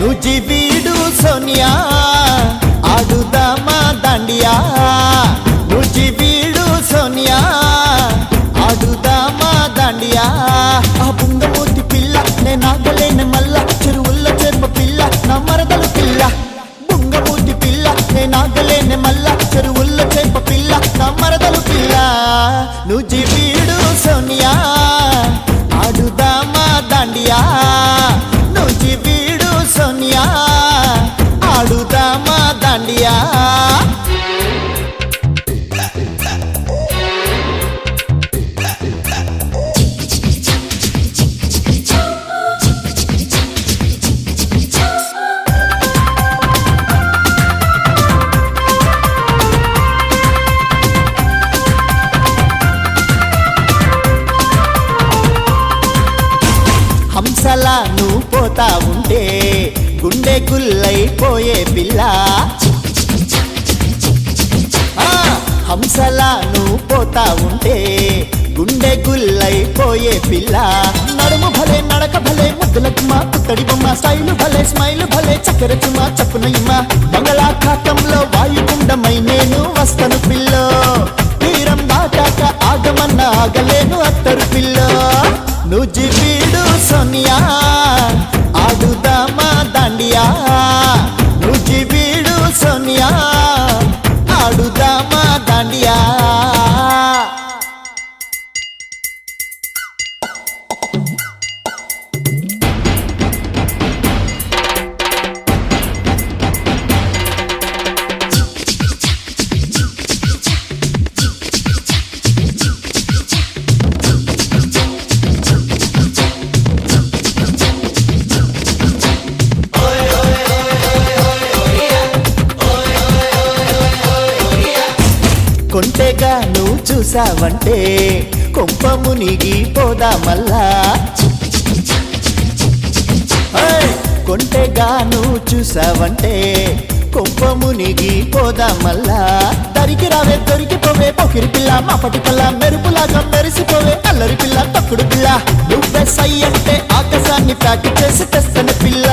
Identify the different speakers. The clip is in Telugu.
Speaker 1: నుజ్జి వీడు సోనియా ఆడుదామా దాండియా నుజ్జి వీడు సోనియా ఆడుదామా దాండియా ఆ బుంగమూతి పిల్ల నేనాగలేని మల్ల చెరువుల్లో చెరుమ పిల్ల నా మరదలు పిల్ల బుంగమూతి పిల్ల నేనాగలేని మల్ల చెరువుల్లో చెంప పిల్ల నా మరదలు పిల్ల నుజ్జి వీడు సోనియా ఆడుదామా దాండియా నుజ్జి వీడు సోనియా ఆడుదామా దాండియా హంసలా నువ్వు పోతా ఉంటే గుండె గుల్లైపోయే పిల్ల హంసలా నువ్వు పోతా ఉంటే గుండె గుల్లైపోయే పిల్ల నడుము భలే నడక భలే ముద్దులకుమా పుత్తడి బొమ్మ స్టైలు భలే స్మైలు భలే చక్కెర చుమా చప్పునయ్యమా బంగాళాఖాతంలో వాయుగుండమై నేను వస్తను పిల్ల తీరం దాటాక ఆగమన్న ఆగలేను అత్తరు పిల్ల నుజ్జి వీడు సోనియా ఆడుదామా దాండియా నుజ్జి వీడు సోనియా ఆడుదామా దాండియా కొంటెగా నువ్వు చూసావంటే కొంప మునిగి పోదా మల్లా కొంటెగా నువ్వు చూసావంటే కొంప మునిగి పోదా మల్లా దరికి రావే దొరికిపోవే పొకిరి పిల్ల మాపటి పిల్ల మెరుపులాగా మెరిసిపోవే అల్లరి పిల్ల తక్కుడు పిల్ల నువ్వే సై అంటే ఆకాశాన్ని ప్యాక్ చేసి తెస్తని పిల్ల